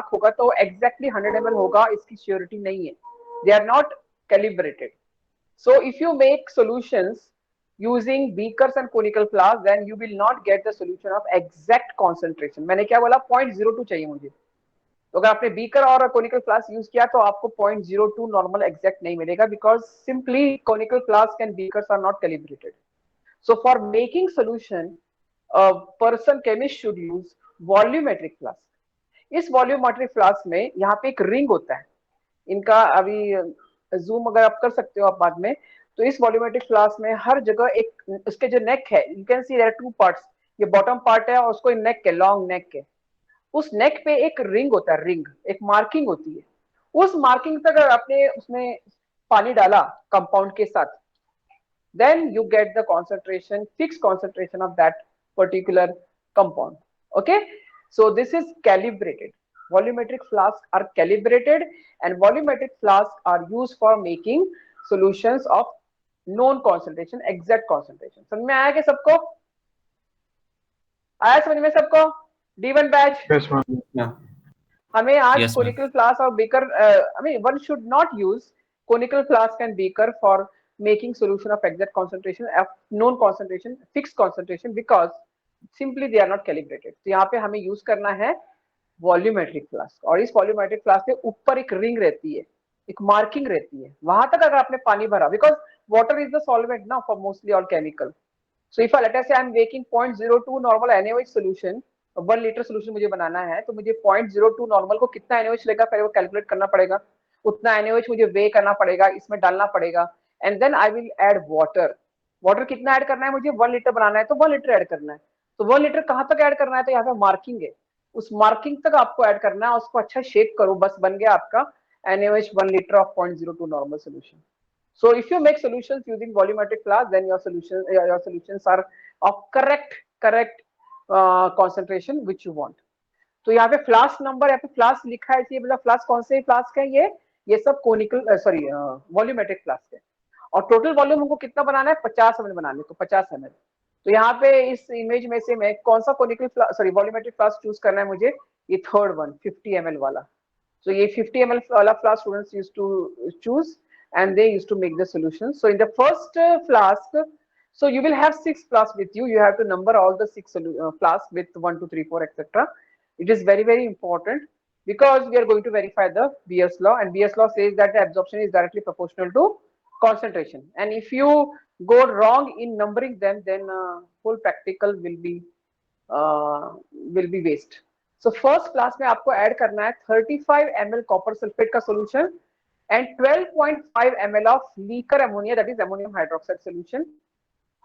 Mark होगा तो exactly 100 ml होगा, इसकी श्योरिटी नहीं है. They are not calibrated. So if you make solutions using beakers and conical flask, then you will not get the solution of exact concentration. मैंने क्या बोला, 0.02 चाहिए मुझे. तो अगर आपने बीकर और कोनिकल फ्लास्क यूज किया तो आपको 0.02 नॉर्मल एग्जैक्ट नहीं मिलेगा, because simply conical flask and beakers are not calibrated. So for making solution person chemist should use volumetric flask. इस वॉल्यूमेट्रिक फ्लास्क में यहाँ पे एक रिंग होता है, इनका अभी जूम अगर आप कर सकते हो आप बाद में. तो इस वॉल्यूमेट्रिक फ्लास्क में हर जगह एक उसके जो नेक है, you can see there are two parts. ये बॉटम पार्ट है और उसको नेक है, लॉन्ग नेक है. उस नेक पे एक रिंग होता है, रिंग एक मार्किंग होती है. उस मार्किंग तक अगर आपने उसमें पानी डाला कंपाउंड के साथ, then you get the concentration, fixed concentration of that particular compound. Okay, so this is calibrated. Volumetric flasks are calibrated and volumetric flasks are used for making solutions of known concentration, exact concentration. समझ में आया कि सबको आया? समझ में सबको? D1 batch. Yes, ma'am. हमें आज Yes, कोनिकल फ्लास्क और beaker, I mean one should not use conical flask and beaker for making solution of exact concentration, of known concentration, fixed concentration, because simply they are not calibrated. तो यहाँ पे हमें use करना है volumetric flask. और इस volumetric flask के ऊपर एक रिंग रहती है, एक मार्किंग रहती है, वहां तक अगर आपने पानी भरा, because water is the solvent ना for mostly all chemical. So if let us say I am making 0.02 normal NaOH solution, 1 litre solution मुझे बनाना है, तो मुझे 0.02 नॉर्मल को कितना NaOH लेगा पहले वो कैलकुलेट करना पड़ेगा. उतना NaOH मुझे वे करना पड़ेगा, इसमें डालना पड़ेगा, and then I will add water. Water कितना ऐड करना है मुझे? 1 लीटर बनाना है तो 1 लीटर ऐड करना है. तो 1 लीटर कहाँ तक ऐड करना है? तो यहाँ पे मार्किंग है, उस मार्किंग तक आपको ऐड करना है. उसको अच्छा शेक करो, बस बन गया आपका NaOH 1 litre of 0.02 normal solution. So if you make solutions using volumetric flask, then your solutions are of correct concentration which you want. तो यहाँ पे फ्लास्क नंबर, यहाँ पे फ्लास्क लिखा है, ये मतलब फ्लास्क कौन से फ्लास्क है? ये सब कोनिकल सॉरी वॉल्यूमेट्रिक फ्लास्क है. और टोटल वॉल्यूम हमको कितना बनाना है? 50 ml बनाने, तो 50 ml. तो यहाँ पे इस इमेज में से मैं कौन सा conical sorry volumetric flask choose करना है मुझे? ये थर्ड वन, 50 ml वाला. So ये 50 ml वाला flask students use to choose and they used to make the solution. So in the first flask, so you will have 6 flasks with you. You have to number all the 6 flasks with 1 2 3 4 etc. It is very important because we are going to verify the Beer's law, and Beer's law says that the absorption is directly proportional to concentration. And if you go wrong in numbering them, then whole practical will be waste. So first flask में आपको add करना है 35 ml copper sulfate का solution and 12.5 ml of weaker ammonia, that is ammonium hydroxide solution.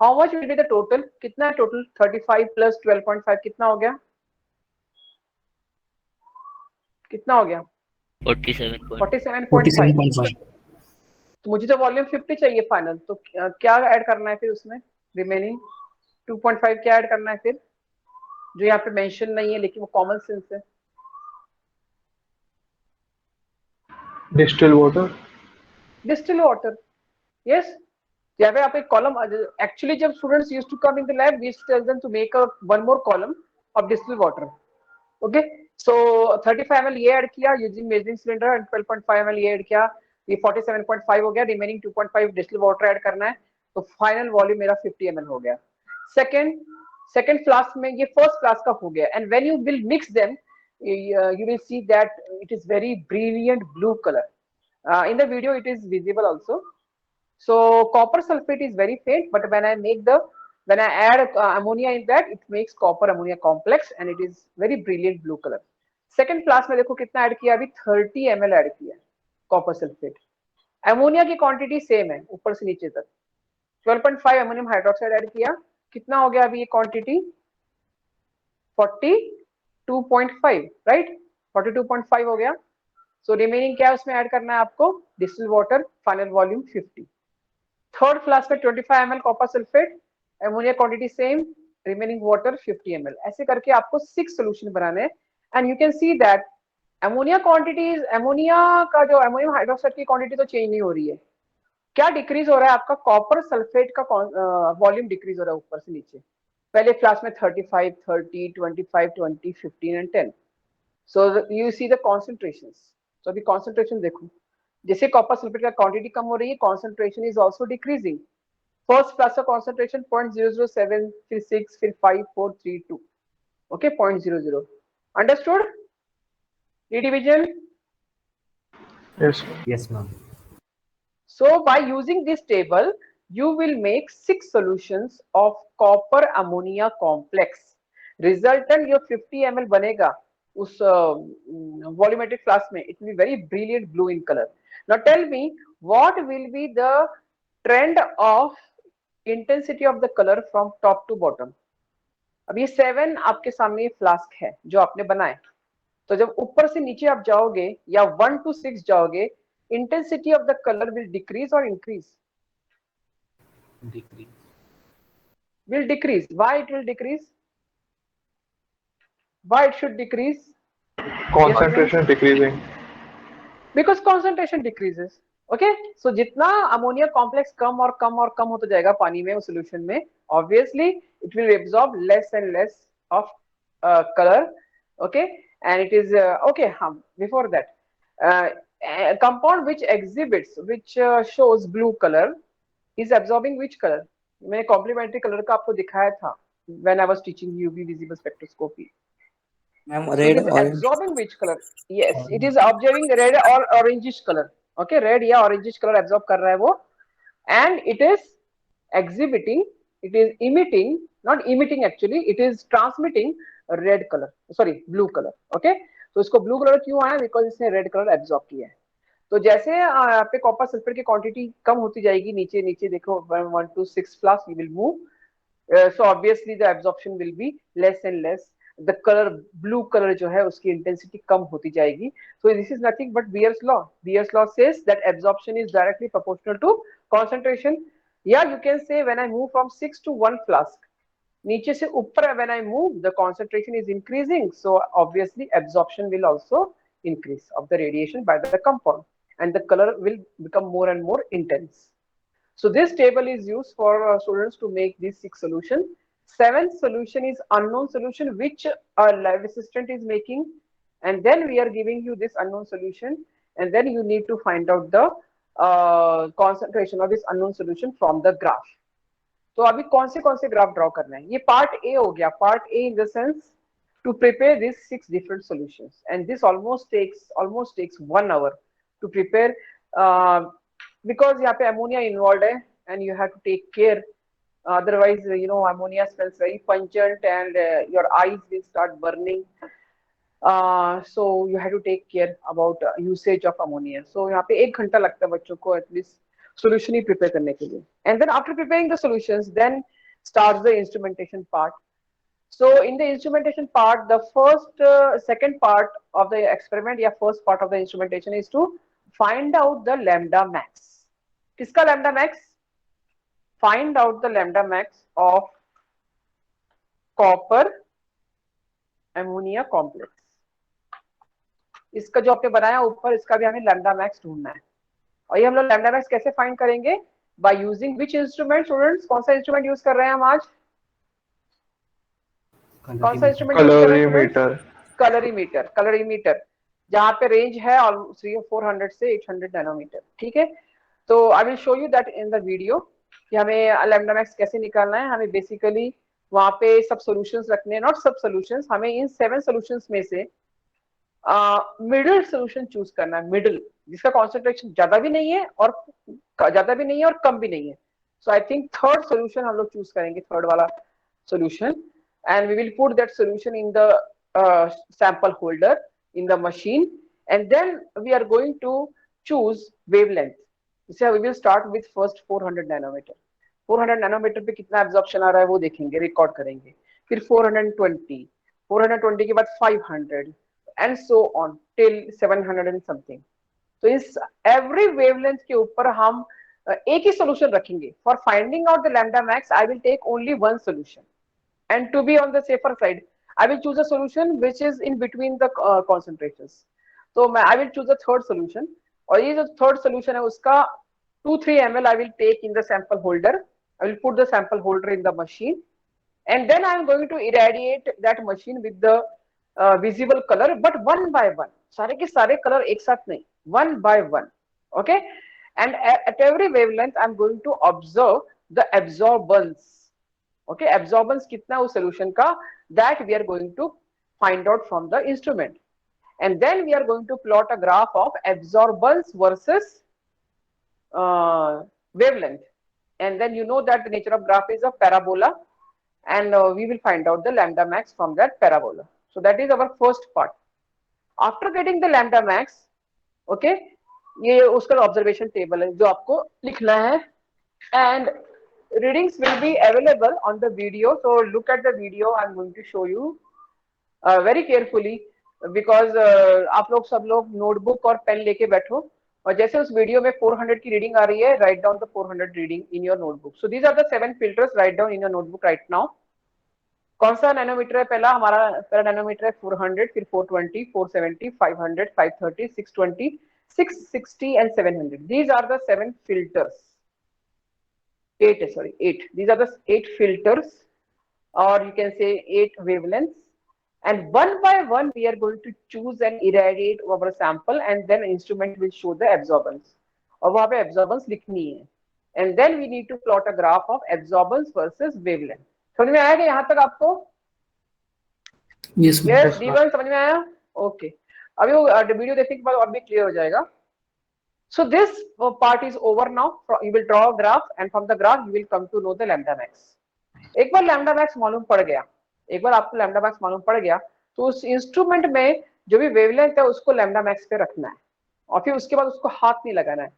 How much will be the total? कितना total? 35 plus 12.5 कितना हो गया? कितना हो गया? 47.5. तो मुझे तो वॉल्यूम 50 चाहिए फाइनल, तो क्या ऐड करना है फिर उसमें? रिमेनिंग 2.5 क्या ऐड करना है फिर, जो यहाँ पे मेंशन नहीं है लेकिन वो कॉमन सेंस है? Distilled water. Distilled water, yes. यहाँ पे आप एक कॉलम, एक्चुअली जब students used to come in the lab, we tell them to make one more column of distilled water. Okay, so 35 ml ये ऐड किया using measuring cylinder, and 12.5 ml ये add किया, ये 47.5 हो गया. रिमेनिंग 2.5 डिस्टिल्ड वाटर ऐड करना है, तो फाइनल वॉल्यूम मेरा 50 ml हो गया. सेकंड फ्लास्क में ये फर्स्ट फ्लास्क का हो गया, and when you will mix them you will see that it is very brilliant blue color. In the video it is visible also. So copper sulfate is very faint, but when I add ammonia in that, it makes copper ammonia complex and it is very brilliant blue color. Second class में देखो कितना add किया, अभी 30 ml add किया copper sulphate. Ammonia की quantity same है ऊपर से नीचे तक. 12.5 अमोनियम हाइड्रोक्साइड ऐड किया, कितना हो गया अभी ये क्वांटिटी? 42.5, राइट? 42.5 हो गया. सो रिमेनिंग क्या है उसमें ऐड करना है आपको? Distilled water, final volume 50. Third flask में 25 ml copper sulphate, ammonia quantity same, remaining water 50 ml. ऐसे करके आपको 6 सोल्यूशन बनाने हैं. And you can see that ammonia quantities, ammonia का जो अमोनियम हाइड्रोक्साइड की क्वांटिटी तो चेंज नहीं हो रही है. क्या डिक्रीज हो रहा है? आपका कॉपर सल्फेट का वॉल्यूम डिक्रीज हो रहा है ऊपर से नीचे. पहले क्लास में 35, 30, 25, 20, 15 and 10. So you see the concentrations. So अभी concentration देखो, जैसे कॉपर सल्फेट का क्वांटिटी कम हो रही है, concentration is also decreasing. First cluster concentration 0.007, फिर 6, फिर 5, 4, 3, 2. Okay, 0.00. Understood? Redivision. Yes. Yes, ma'am. So by using this table, you will make 6 solutions of copper ammonia complex. Resultant your 50 ml बनेगा उस volumetric flask में. It will be very brilliant blue in color. Now tell me what will be the trend of intensity of the color from top to bottom. अब ये 7 आपके सामने flask है जो आपने बनाए. तो जब ऊपर से नीचे आप जाओगे या 1 to 6 जाओगे, intensity of the color will decrease or increase? Decrease. Will decrease. Why it will decrease? Why it should decrease? Concentration decreasing. Because concentration decreases. Okay, so जितना अमोनिया कॉम्प्लेक्स कम और कम और कम होता जाएगा पानी में, उस सॉल्यूशन में, obviously it will absorb less and less of color. Okay, and it is okay. Before that, a compound which exhibits, which shows blue color is absorbing which color? मैंने complementary color का आपको दिखाया था when I was teaching UV visible spectroscopy. Ma'am, So it red, is orange. absorbing which color? Yes, it is observing red or orangish color. Okay, red या orangish color absorb कर रहा है वो, and it is exhibiting, it is emitting, not emitting actually, it is transmitting red color, sorry, blue color. Okay, तो इसको blue color क्यों आया? Because इसने red color absorb किया है. तो जैसे यहाँ पे कॉपर सल्फेट की क्वांटिटी कम होती जाएगी, नीचे नीचे देखो 1 to 6 flask you will move. So obviously the absorption will be less and less. The color blue color जो है उसकी intensity कम होती जाएगी. So this is nothing but Beer's law. Beer's law says that absorption is directly proportional to concentration. Yeah, you can say when I move from 6 to 1 flask, नीचे से ऊपर when I move, the concentration is increasing. So obviously absorption will also increase of the radiation by the compound, and the color will become more and more intense. So this table is used for students to make these 6 solutions. 7th solution is unknown solution which a lab assistant is making, and then we are giving you this unknown solution, and then you need to find out the concentration of this unknown solution from the graph. तो अभी कौन से graph draw करना है? ये part A हो गया. Part A in the sense to prepare these 6 different solutions, and this almost takes 1 hour to prepare, because यहाँ पे ammonia involved है, and you have to take care, otherwise you know ammonia smells very pungent and your eyes will start burning. So you have to take care about usage of ammonia. So यहाँ पे 1 घंटा लगता है बच्चों को at least solution he prepare करने के लिए. And then after preparing the solutions, then starts the instrumentation part. So in the instrumentation part, the second part of the experiment, या first part of the instrumentation is to find out the lambda max. किसका lambda max? Find out the lambda max of copper ammonia complex. इसका जो आपने बनाया ऊपर, इसका भी हमें lambda max ढूंढना है. और ये हम लोग lambda max कैसे find करेंगे? By using which instrument, students? कौन सा instrument use कर रहे हैं हम आज? कौन सा इंस्ट्रूमेंट यूज कर रहे हैं? कलरीमीटर. कलरीमीटर जहां पे रेंज है 400 से 800 नैनोमीटर. ठीक है, तो I will show you that in the video कि हमें लैम्डा मैक्स कैसे निकालना है. हमें बेसिकली वहां पे सब सॉल्यूशंस रखने हैं, नॉट सब सॉल्यूशंस. हमें इन 7 सॉल्यूशंस में से मिडिल सॉल्यूशन चूज करना है, मिडिल, जिसका कॉन्सेंट्रेशन ज्यादा भी नहीं है और कम भी नहीं है. सो आई थिंक थर्ड सॉल्यूशन हम लोग चूज करेंगे, थर्ड वाला solution, and we will put that solution in the sample holder in the machine, and then we are going to choose wavelength. So we will start with first 400 nanometer. 400 nanometer पे कितना absorption आ रहा है वो देखेंगे, record करेंगे. फिर 420 के बाद 500 and so on till 700 and something. तो इस every wavelength के ऊपर हम एक ही solution रखेंगे. For finding out the lambda max, I will take only one solution. And to be on the safer side, I will choose a solution which is in between the concentrations. So I will choose a third solution. और ये जो third solution है उसका 2-3 ml I will take in the sample holder. I will put the sample holder in the machine, and then I am going to irradiate that machine with the visible color, but one by one. सारे के सारे color एक साथ नहीं, one by one. Okay, and at every wavelength I'm going to observe the absorbance. Okay, absorbance कितना उस solution का, that we are going to find out from the instrument, and then we are going to plot a graph of absorbance versus wavelength, and then you know that the nature of graph is a parabola, and we will find out the lambda max from that parabola. So that is our first part. After getting the lambda max, okay, ये उसका observation table है जो आपको लिखना है, and readings will be available on the video. So look at the video. I'm going to show you very carefully, because आप लोग सब लोग notebook और pen लेके बैठो, और जैसे उस वीडियो में 400 की रीडिंग आ रही है, write down the 400 reading in your notebook. So these are the 7 filters. Write down in your notebook right now. कौन सा नैनोमीटर है? पहला हमारा पहला नैनोमीटर है 400, फिर 420, 470, 500, 530, 620, 660 and 700. These are the 7 filters. 8. These are the 8 filters, or you can say 8 wavelengths. And one by one, we are going to choose and irradiate our sample, and then instrument will show the absorbance. और वहाँ पे absorbance लिखनी है. And then we need to plot a graph of absorbance versus wavelength. समझ में आएगा यहाँ तक आपको? Yes, yes, D1 समझ में आया? Okay. अभी वो वीडियो देखने के बाद और भी क्लियर हो जाएगा. So this part is over now. You will draw a graph, and from the graph you will come to know the lambda max. एक बार lambda max मालूम पड़ गया, एक बार आपको lambda max मालूम पड़ गया, तो उस इंस्ट्रूमेंट में जो भी वेवलेंथ है उसको lambda max पे रखना है, और फिर उसके बाद उसको हाथ नहीं लगाना है.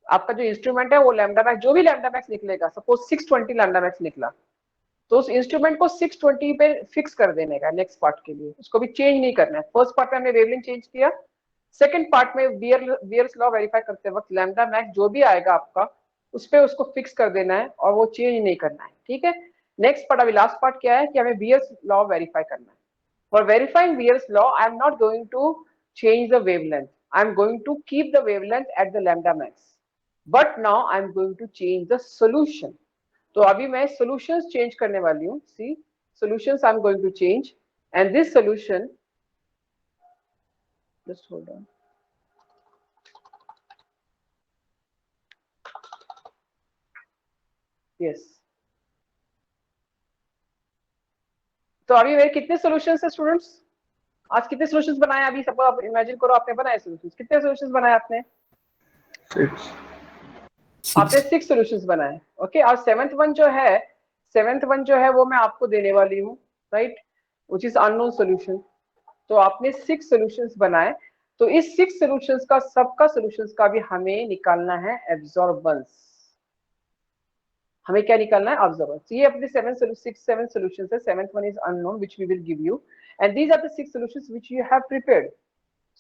आपका जो इंस्ट्रूमेंट है वो lambda max, जो भी lambda max निकलेगा, सपोज 620 lambda max निकला, तो उस इंस्ट्रूमेंट को 620 पे फिक्स कर देने का नेक्स्ट पार्ट के लिए, उसको भी चेंज नहीं करना है. फर्स्ट पार्ट में हमने वेवलेंथ चेंज किया, सेकंड पार्ट में बियर्स लॉ वेरीफाई करते वक्त लैम्डा मैक्स जो भी आएगा आपका उस पे उसको फिक्स कर देना है और वो चेंज नहीं करना है. ठीक है, नेक्स्ट पार्ट, अभी लास्ट पार्ट क्या है कि हमें बियर्स लॉ वेरीफाई करना है. For verifying Beer's law I am not going to change the wavelength, I am going to keep the wavelength at the lambda max, but now I am going to change the solution. तो अभी मैं solutions change करने वाली हूँ. See solutions I am going to change, and this solution, just hold on. Yes, तो अभी मेरे कितने सॉल्यूशंस है स्टूडेंट्स? आज कितने सॉल्यूशंस बनाए? अभी सब आप इमेजिन करो, आपने बनाए सॉल्यूशंस. कितने सॉल्यूशंस बनाए आपने? 6. आपने 6 सॉल्यूशंस बनाए. ओके, और सेवेंथ वन जो है वो मैं आपको देने वाली हूँ, right, which is unknown solution. तो आपने 6 सॉल्यूशंस बनाए, तो इस 6 सॉल्यूशंस का सबका सॉल्यूशंस का भी हमें निकालना है एब्जॉर्बेंस. हमें क्या निकालना है? ऑब्जर्वेंस. ये अपने 7 सॉल्यूशंस है. Seventh one is unknown which we will give you, and these are the 6 solutions which you have prepared.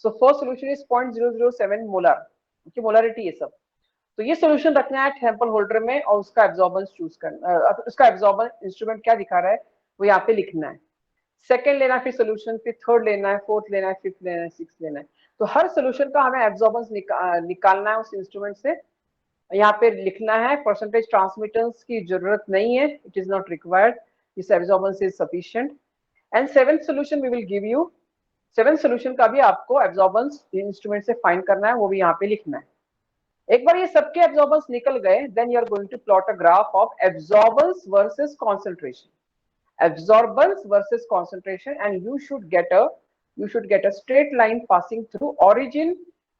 So first solution is 0.007 molar. Okay, molarity ये सब. तो ये सॉल्यूशन रखना है सैंपल होल्डर में, और उसका एब्जॉर्बेंस चूज करना, उसका एब्जॉर्बेंस इंस्ट्रूमेंट क्या दिखा रहा है वो यहाँ पे लिखना है. सेकंड लेना है फिर सॉल्यूशन, फिर थर्ड लेना है, फोर्थ लेना है, फिफ्थ लेना है, सिक्स्थ लेना है. तो हर सॉल्यूशन का हमें एब्जॉर्बेंस निकालना है उस इंस्ट्रूमेंट से. यहाँ पे लिखना है. परसेंटेज ट्रांसमिटेंस की जरूरत नहीं है, it is not required, this absorbance is sufficient. And seventh solution we will give you. Seventh solution का भी आपको एब्जॉर्बेंस इंस्ट्रूमेंट से फाइंड करना है, वो भी यहाँ पे लिखना है. एक बार ये सबके एब्जॉर्बेंस निकल गए, then you are going to plot a graph of absorbance versus concentration. Absorbance versus concentration, and you should get a straight line passing through origin,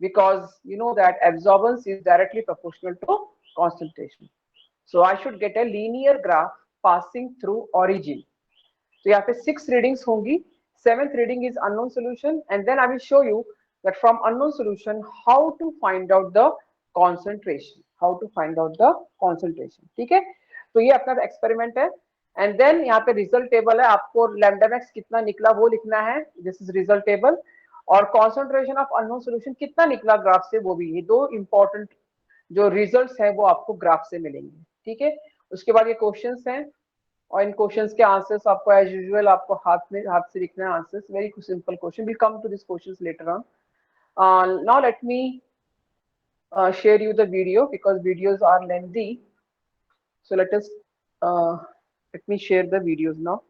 because you know that absorbance is directly proportional to concentration. So I should get a linear graph passing through origin. So यहाँ पे 6 readings होंगी. 7th reading is unknown solution, and then I will show you that from unknown solution how to find out the concentration. ठीक है, तो ये अपना experiment है. And then यहाँ पे रिजल्ट टेबल है, आपको लैम्डा मैक्स कितना निकला वो लिखना है. This is result table. और कॉन्सेंट्रेशन ऑफ अननोन सॉल्यूशन कितना निकला ग्राफ से, वो भी. ये 2 इंपॉर्टेंट जो रिजल्ट्स हैं वो आपको ग्राफ से मिलेंगे. ठीक है, उसके बाद ये क्वेश्चंस हैं, और इन क्वेश्चंस के आंसर्स आपको एज यूजुअल आपको हाथ से लिखना है answers. Very simple question. Will come to this questions later on. Now let me share you the video, because videos are lengthy. So let me share the videos now.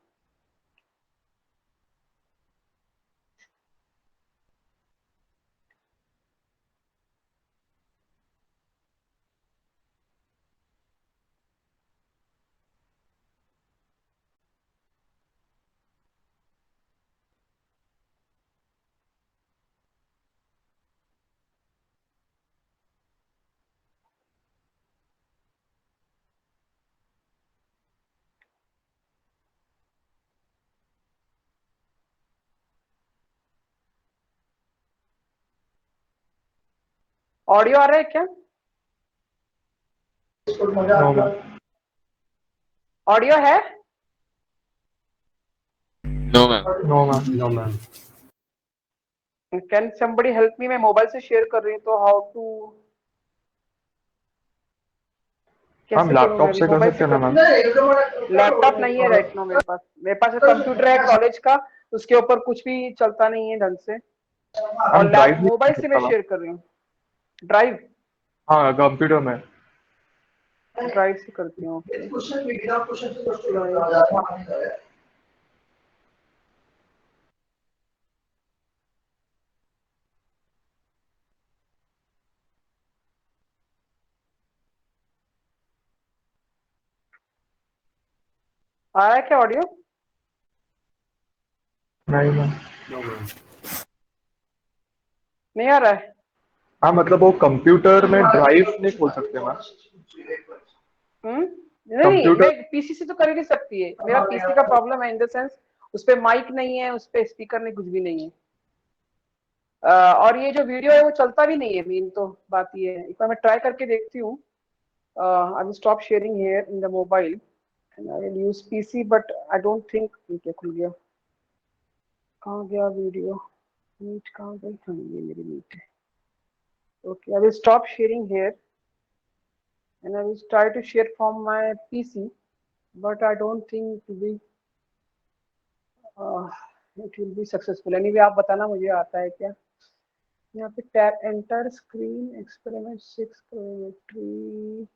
Audio आ रहा है क्या? No, ma'am. Audio है? No, ma'am. No, ma'am. No, ma'am. Can somebody help me? मैं mobile से share कर रही हूँ तो हाउ टू, हम कैसे करूँ? लैपटॉप मैं से कर मोबाइल सकते से हैं ना मैम? लैपटॉप नहीं है राइट नाउ मेरे पास एक कंप्यूटर है कॉलेज का, उसके ऊपर कुछ भी चलता नहीं है ढंग से, और हम ड्राइव नहीं मोबाइल कर से मैं सकता शेयर कर रही हूँ। ड्राइव? हाँ कंप्यूटर में। ड्राइव से करती हूँ। आ रहा है क्या ऑडियो? नहीं मैम। No, ma'am. नहीं आ रहा है? हाँ मतलब वो कंप्यूटर में ड्राइव नहीं खोल सकते मैम? नहीं कंप्यूटर- मैं पीसी से तो कर ही नहीं सकती है, मेरा पीसी का प्रॉब्लम है इन द सेंस उस पे माइक नहीं है, उस पे स्पीकर नहीं, कुछ भी नहीं है। और ये जो वीडियो है वो चलता भी नहीं है, मेन तो बात ये है। एक बार मैं ट्राई करके देखती हूँ। I will stop sharing here in the mobile and I will use PC, but I don't think ये खुल गया। कहाँ गया वीडियो? मीट कहाँ गई? हाँ ये मेरी मीट है। Okay, I will stop sharing here and I will try to share from my PC, but I don't think it will be successful. Anyway, आप बताना मुझे आता है क्या? यहाँ पे टैप एंटर स्क्रीन एक्सपेरिमेंट 6 क्रोमेट्री।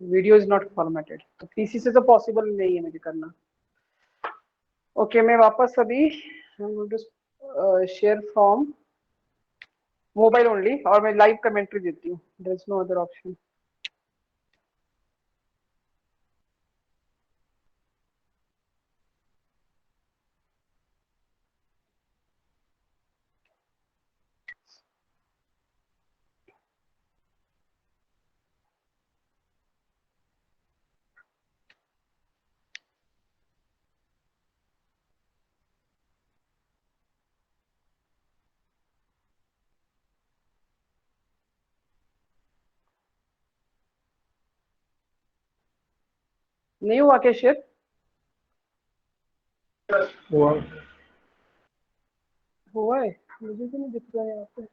वीडियो इज नॉट फॉर्मेटेड, तो पीसी से तो पॉसिबल नहीं है मुझे करना। ओके मैं वापस अभी शेयर फ्रॉम मोबाइल ओनली, और मैं लाइव कमेंट्री देती हूँ। There is no other option. नहीं हुआ क्या शेयर? हुआ। हुआ है? मुझे तो नहीं दिख रहा है यहाँ पे।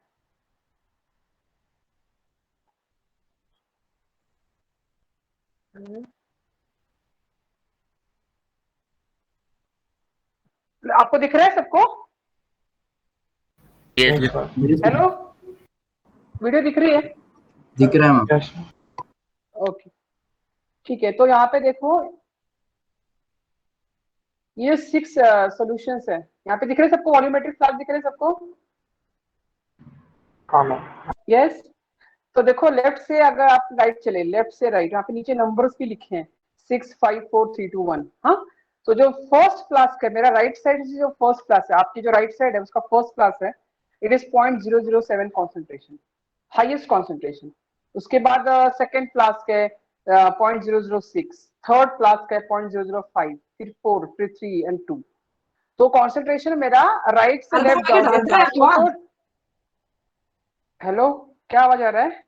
आपको दिख रहा है सबको? Yes, yes. हेलो, वीडियो दिख रही है? दिख रहा है मैम। यस ओके ठीक है, तो यहाँ पे देखो ये 6 सॉल्यूशंस है। यहाँ पे दिख रहे हैं सबको? वॉल्यूमेट्रिक फ्लैश दिख रहे हैं सबको? हाँ मैम। यस। तो देखो लेफ्ट से अगर आप राइट चले, लेफ्ट से राइट, यहाँ पे नीचे नंबर्स भी लिखे हैं 6 5 4 3 2 1। हाँ, तो जो फर्स्ट फ्लास्क है मेरा राइट साइड से, जो फर्स्ट फ्लास्क है आपकी जो राइट साइड है उसका फर्स्ट फ्लास्क है, it is 0.007 concentration, highest concentration. उसके बाद सेकेंड फ्लास्क है 0.006, थर्ड फ्लास्क है 0.005, फिर 4, फिर 3 एंड 2। तो कॉन्सेंट्रेशन मेरा राइट से लेफ्ट जाओगे। हेलो, क्या आवाज आ रहा है?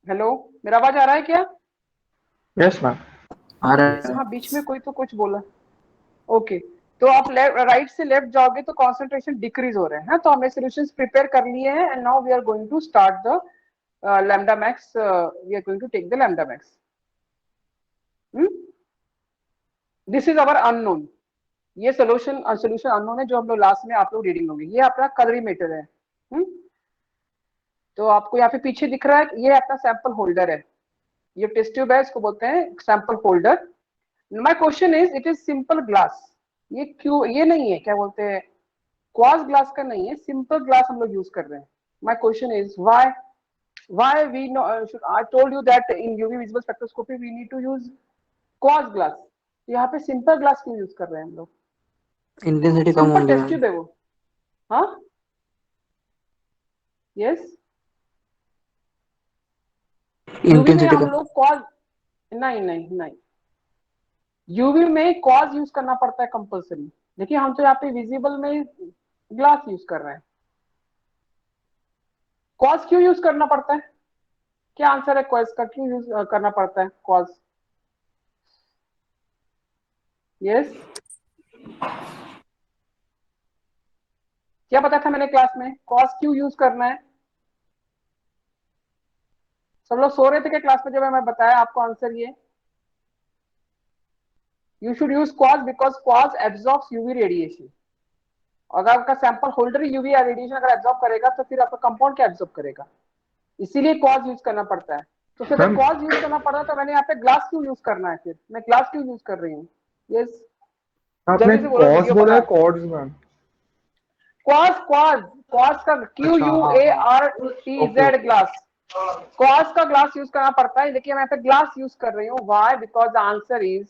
हेलो, मेरा आवाज आ रहा है क्या? Yes ma'am. आ रहा है। हाँ, बीच में कोई तो कुछ बोला। ओके, तो आप राइट से लेफ्ट जाओगे तो कॉन्सेंट्रेशन डिक्रीज हो रहे हैं। तो हमने सॉल्यूशंस प्रिपेयर कर लिए हैं and now we are going to start the lambda max. We are going to take the lambda max. This is our unknown. ये सोल्यूशन अननोन है जो हम लोग लास्ट में आप लोग रीडिंग होंगे। ये अपना कलरीमीटर है। तो आपको यहाँ पे पीछे दिख रहा है कि ये अपना सैंपल होल्डर है, ये टेस्ट ट्यूब है, इसको बोलते हैं sample holder. My question is it is simple glass, ये क्यों, ये नहीं है क्या बोलते हैं क्वार्ट्ज ग्लास का नहीं है, सिंपल ग्लास हम लोग यूज कर रहे हैं। My question is why we no, I told you that in UV visible spectroscopy we need to use quartz glass, यहाँ पे सिंपल ग्लास क्यों यूज कर रहे हैं हम लोग? इंटेंसिटी कम सिंपल होगी टेस्ट ट्यूब है वो। हाँ यस, यूवी में इंटेंसिटी हम कम। लोग क्वार्ट्ज, नहीं यूवी में क्वार्ट्ज यूज करना पड़ता है कंपलसरी, देखिए हम तो यहाँ पे विजिबल में ग्लास यूज कर रहे हैं। क्वार्ट्ज क्यों यूज करना पड़ता है? क्या आंसर है क्वार्ट्ज का, क्यों यूज करना पड़ता है क्वार्ट्ज? यस, क्या बताया था मैंने क्लास में, क्वार्ट्ज क्यों यूज करना है? सब लोग सो रहे थे क्या क्लास में जब मैं बताया आपको आंसर? ये you should use quartz because quartz absorbs UV radiation। अगर आपका सैंपल होल्डर यूवी रेडिएशन अगर एब्जॉर्ब करेगा तो फिर आपका कंपाउंड क्या एब्जॉर्ब करेगा, इसीलिए क्वार्ट्ज यूज करना पड़ता है। तो फिर जब क्वार्ट्ज यूज करना पड़ रहा है तो मैंने यहाँ पे ग्लास क्यों यूज करना है, फिर मैं ग्लास क्यों यूज कर रही हूँ? यस, आपने क्वार्ट्ज बोला है क्वार्ट्ज मैम? क्वार्ट्ज का QUARTZ ग्लास, क्वार्ट्ज का ग्लास यूज करना पड़ता है, लेकिन मैं यहाँ पे ग्लास यूज कर रही हूँ। Why? Because the answer is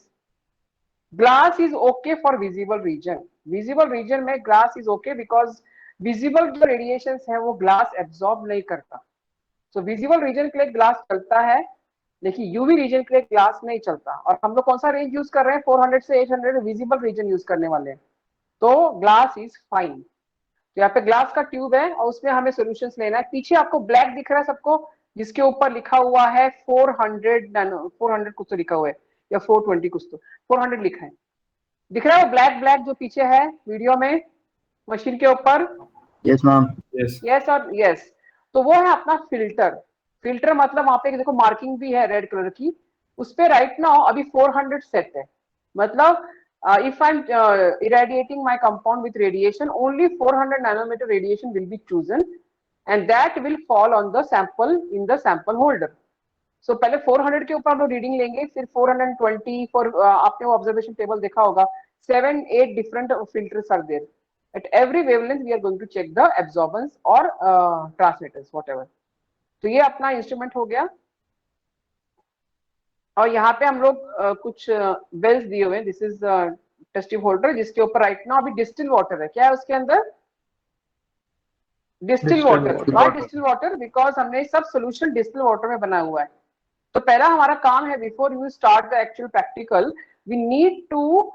glass is okay for visible region. Visible region में glass is okay because visible जो रेडिएशन है वो ग्लास एब्जॉर्ब नहीं करता। सो विजिबल रीजन के लिए ग्लास चलता है, लेकिन यूवी रीजन के लिए ग्लास नहीं चलता। और हम लोग कौन सा रेंज यूज कर रहे हैं? 400 से 800 विजिबल रीजन यूज करने वाले हैं, तो ग्लास इज फाइन। तो यहाँ पे ग्लास का ट्यूब है और उसमें हमें सॉल्यूशंस लेना है। पीछे आपको ब्लैक दिख रहा है सबको, जिसके ऊपर लिखा हुआ है 400 नैनो, 400 कुछ तो लिखा हुआ है या 420 कुछ तो, 400 लिखा है, दिख रहा है वो ब्लैक जो पीछे है वीडियो में मशीन के ऊपर? Yes ma'am. यस और यस, तो वो है अपना फिल्टर मतलब वहां पे देखो मार्किंग भी है रेड कलर की, उस पे राइट नाउ अभी 400 सेट है, मतलब if I'm irradiating my compound with radiation, only 400 nanometer radiation will be chosen and that will fall on the sample in the sample holder। So पहले 400 के ऊपर हम लोग रीडिंग लेंगे, फिर 420 फॉर आपने वो ऑब्जर्वेशन टेबल देखा होगा, 7-8 different filters are there। At every wavelength we are going to check the absorbance or transmittance whatever। तो ये अपना इंस्ट्रूमेंट हो गया। और यहाँ पे हम लोग कुछ बेल्स दिए हुए हैं, this is test tube holder जिसके ऊपर राइट नाउ अभी डिस्टिल वाटर है। क्या है उसके अंदर? Distil water. Why distil water? Because हमने सब सोल्यूशन डिस्टिल वाटर में बना हुआ है। तो पहला हमारा काम है, before you start the actual practical we need to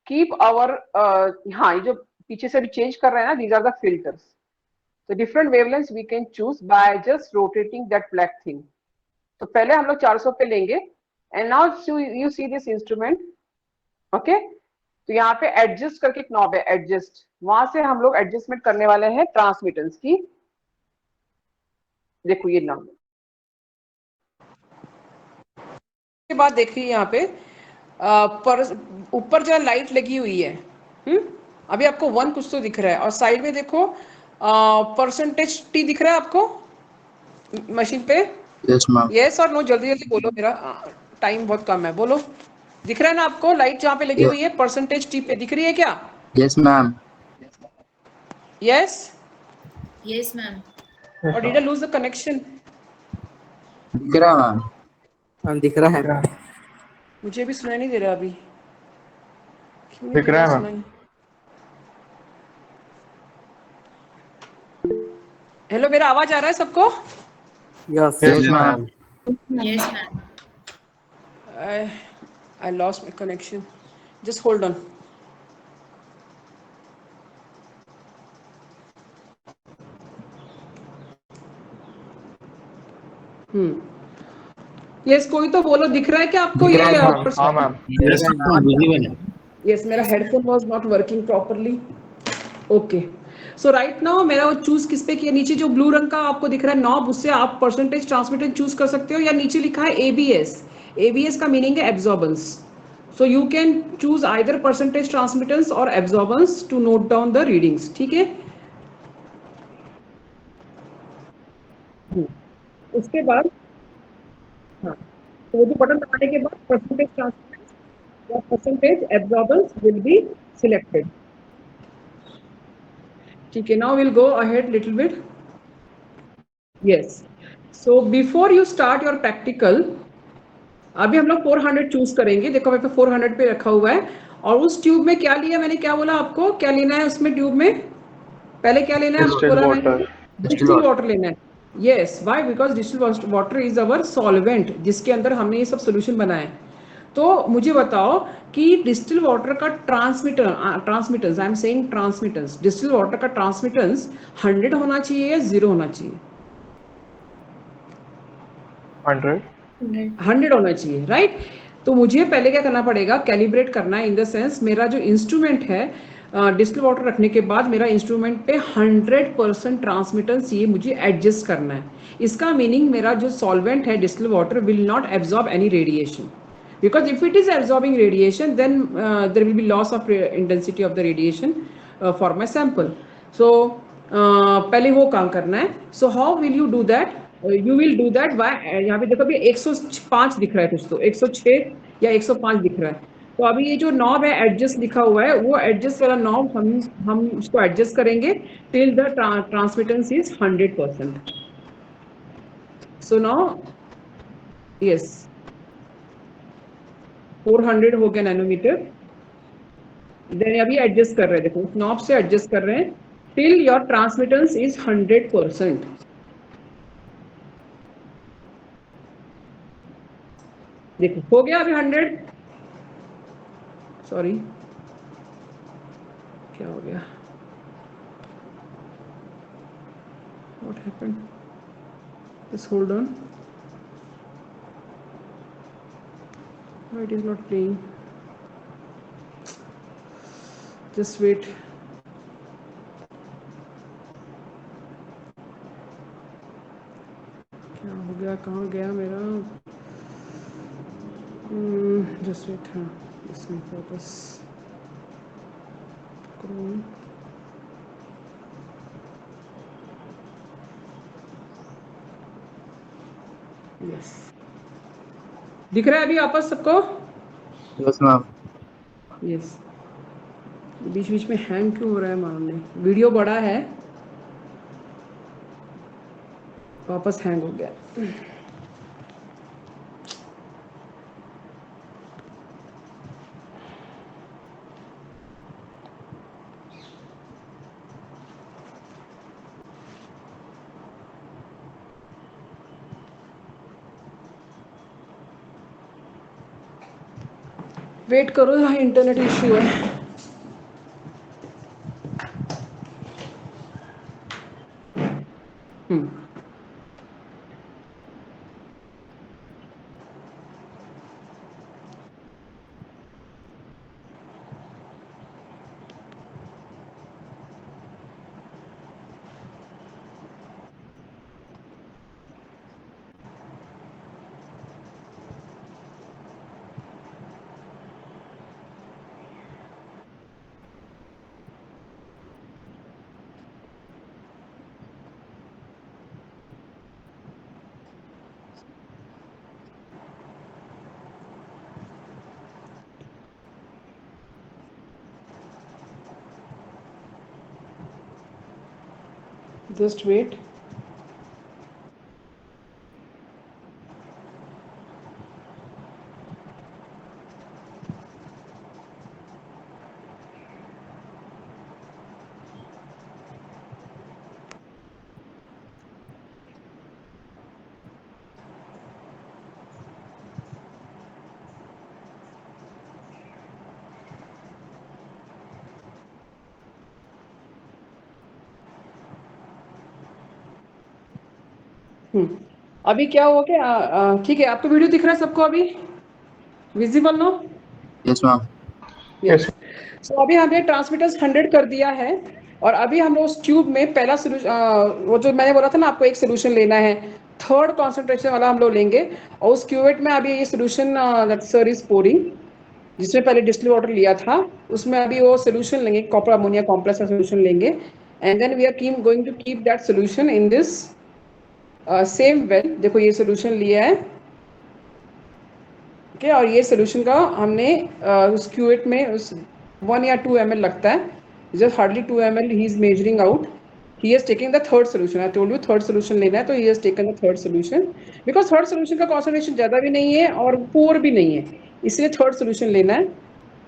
keep our, हाँ ये जो पीछे से भी चेंज कर रहे हैं ना, दीज आर द फिल्टर्स। तो different wavelengths we can choose by just rotating that black thing. तो पहले हम लोग 400 पे लेंगे and now you see this instrument, okay. तो यहाँ पे एडजस्ट करके एक नॉब है, एडजस्ट, वहां से हम लोग एडजस्टमेंट करने वाले हैं ट्रांसमिटेंस की। देखो ये नॉब के बाद देखिए यहाँ पे पर ऊपर जो लाइट लगी हुई है, अभी आपको 1 कुछ तो दिख रहा है, और साइड में देखो परसेंटेज टी दिख रहा है आपको मशीन पे? Yes ma'am. यस और नो, जल्दी जल्दी बोलो, मेरा टाइम बहुत कम है, बोलो। दिख रहा है ना आपको लाइट जहाँ पे लगी हुई है परसेंटेज टी पे, दिख रही है क्या? Yes ma'am. Yes Yes, ma'am. और did I lose the connection? दिख रहा है मैम। दिख रहा है। मुझे भी सुनाई नहीं दे रहा अभी, क्यों नहीं दिख रहा है सुनाई? हेलो, मेरा आवाज आ रहा है सबको? Yes ma'am. Yes, ma'am. I lost my connection. Just hold on. Yes, कोई तो बोलो, दिख रहा है क्या आपको? ये हाँ मैम। यस, मेरा headphone was not working properly. Okay, so right now मेरा वो चूज किस पे किया? नीचे जो ब्लू रंग का आपको दिख रहा है नॉब, उससे आप परसेंटेज ट्रांसमिटेंस चूज कर सकते हो, या नीचे लिखा है एबीएस। एबीएस का मीनिंग है absorbance. So you can choose either percentage transmittance और absorbance to note down the readings, ठीक है? उसके बाद हाँ, तो वो जो बटन दबाने के बाद परसेंटेज ट्रांसफरेंस या percentage absorbance will be selected. ठीक है, now we'll go ahead little bit. Yes. So before you start your practical, अभी हम लोग 400 चूज करेंगे. देखो मेरे पे 400 पे रखा हुआ है. और उस ट्यूब में क्या लिया मैंने, क्या बोला आपको, क्या लेना है उसमें ट्यूब में? पहले क्या लेना है Distilled बोला water. मैंने? डिस्टिल वाटर लेना है. Yes, why? Because distil water is our solvent, जिसके अंदर हमने ये सब सोल्यूशन बनाए. तो मुझे बताओ कि डिस्टिल वाटर का transmittance, I am saying transmittance, distil water का ट्रांसमिटेंस 100 होना चाहिए या 0 होना चाहिए? 100. 100 होना चाहिए, राइट? तो मुझे पहले क्या करना पड़ेगा, कैलिब्रेट करना है. इन द सेंस मेरा जो इंस्ट्रूमेंट है डिस्टिल वाटर रखने के बाद मेरा इंस्ट्रूमेंट पे 100% ट्रांसमिटेंस ये मुझे एडजस्ट करना है. इसका मीनिंग मेरा जो सॉल्वेंट है distil water will not absorb any radiation, because if it is absorbing radiation then there will be loss of intensity of the radiation for my sample. So पहले वो काम करना है. So how will you do that? You will do that by यहाँ पे देखो अभी 105 दिख रहा है, कुछ तो 106 या 105 दिख रहा है. तो अभी ये जो नॉब है एडजस्ट लिखा हुआ है, वो एडजस्ट वाला नॉब हम उसको एडजस्ट करेंगे till the transmittance is 100%. So now yes 400 हो गया नैनोमीटर. देन अभी एडजस्ट कर रहे हैं, देखो नॉब से एडजस्ट कर रहे हैं टिल योर ट्रांसमिटेंस इज 100%. देखो हो गया अभी 100. सॉरी क्या हो गया, what happened? Just hold on. Why it is not playing? Just wait. क्या हो गया, कहाँ गया मेरा? Just wait. हाँ, इसमें वापस Chrome. Yes. दिख रहा है अभी वापस सबको? Yes ma'am. यस. बीच बीच में हैंग क्यों हो रहा है मालूम नहीं. वीडियो बड़ा है, वापस हैंग हो गया. वेट करो, यहाँ इंटरनेट इश्यू है. Just wait. अभी क्या हुआ क्या? ठीक है, आपको वीडियो दिख रहा है सबको अभी visible no? Yes ma'am. Yes. So अभी हमने ट्रांसमिटर्स 100 कर दिया है. और अभी हम लोग उस ट्यूब में पहला सोल्यूशन, वो जो मैंने बोला था ना आपको एक सोल्यूशन लेना है, थर्ड कॉन्सेंट्रेशन वाला हम लोग लेंगे. और उस क्यूवेट में अभी ये solution that sir is pouring, जिसमें पहले डिस्टिल वाटर लिया था, उसमें अभी वो सोल्यूशन लेंगे, कॉपर अमोनिया कॉम्प्लेक्स का सोल्यूशन लेंगे. And then we are going to keep that solution in this same well, देखो ये सोल्यूशन लिया है, ओके, और ये सोल्यूशन का हमने उस क्यूएट में उस 1 या 2 ml लगता है, just hardly 2 ml he is measuring out, he is taking the third solution, I told you third solution लेना है, तो he is taken the third solution, because third solution का कॉन्सेंट्रेशन ज़्यादा भी नहीं है और पुअर भी नहीं है, इसलिए थर्ड सोल्यूशन लेना है,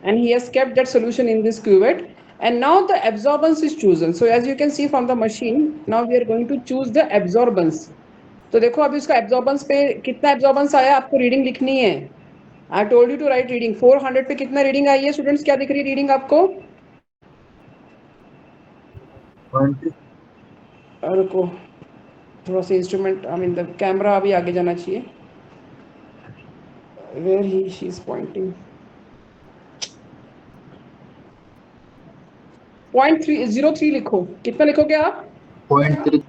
and he has kept that solution in this cuvette, and now the absorbance is chosen. So as you can see from the machine, now we are going to choose the absorbance. तो देखो अभी उसका absorbance पे कितना absorbance आया, आपको reading लिखनी है, I told you to write reading. 400 पे कितना रीडिंग आई है स्टूडेंट्स, क्या दिख रही है रीडिंग आपको? 20. रुको, थोड़ा सा instrument, I mean the camera अभी आगे जाना चाहिए, where he she is pointing, 0.3 लिखो, कितना लिखोगे आप? 0.3.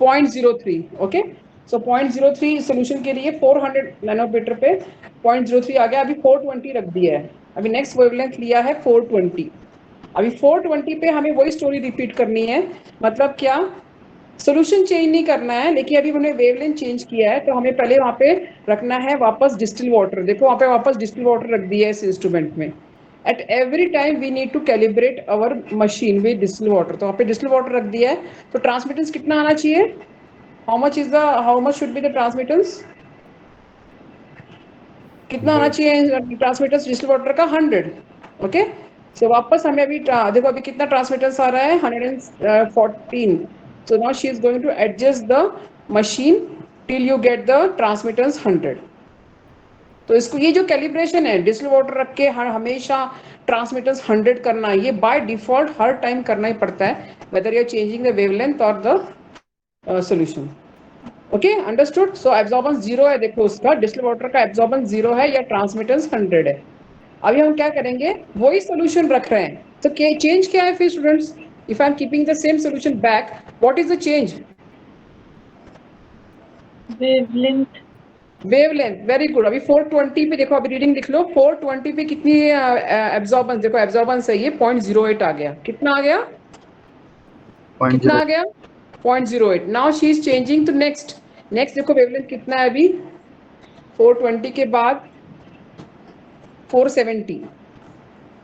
0.03, ओके, सो 0.03 सोल्यूशन के लिए 400 नैनोमीटर पे 0.03 आ गया, अभी 420 रख दिया है, अभी नेक्स्ट वेवलेंथ लिया है 420, अभी 420 पे हमें वही स्टोरी रिपीट करनी है, मतलब क्या, सोल्यूशन चेंज नहीं करना है, लेकिन अभी हमने वेवलेंथ चेंज किया है, तो हमें पहले वहाँ पे रखना है वापस डिस्टिल वाटर, देखो वहाँ पे वापस डिस्टिल वाटर रख दिया है इस इंस्ट्रूमेंट में, at every time we need to calibrate our machine with distil water, तो वहाँ पे डिस्टिल वाटर रख दिया है, तो ट्रांसमिटेंस कितना आना चाहिए, how much should be the transmittance, कितना आना चाहिए ट्रांसमिटेंस डिस्टिल वाटर का, 100, ओके, सो वापस हमें अभी देखो अभी कितना ट्रांसमिटेंस आ रहा है, 114, so now she is going to adjust the machine till you get the transmittance 100, तो इसको ये जो कैलिब्रेशन है डिस्टिल वाटर रख के हमेशा ट्रांसमिटेंस 100 करना, ये बाय डिफॉल्ट हर टाइम करना ही पड़ता है, whether you are changing the wavelength और the solution, okay, understood, so absorbance 0 है, देखो उसका डिस्टिल वाटर का एब्जॉर्बेंस 0 है या ट्रांसमिटेंस 100 है, अभी हम क्या करेंगे, वही सोल्यूशन रख रहे हैं, तो चेंज क्या है फिर students, if I am keeping the same solution back, what is the change, wavelength. Wavelength, very good, अभी 420 पे देखो, अभी रीडिंग लिख लो, 420 पे कितनी एब्जॉर्बेंस, देखो एब्जॉर्बेंस है ये 0.08 आ गया, कितना आ गया, कितना आ गया, 0.08, now she is changing to next, next देखो वेवलेंथ कितना है अभी, 420 के बाद 470,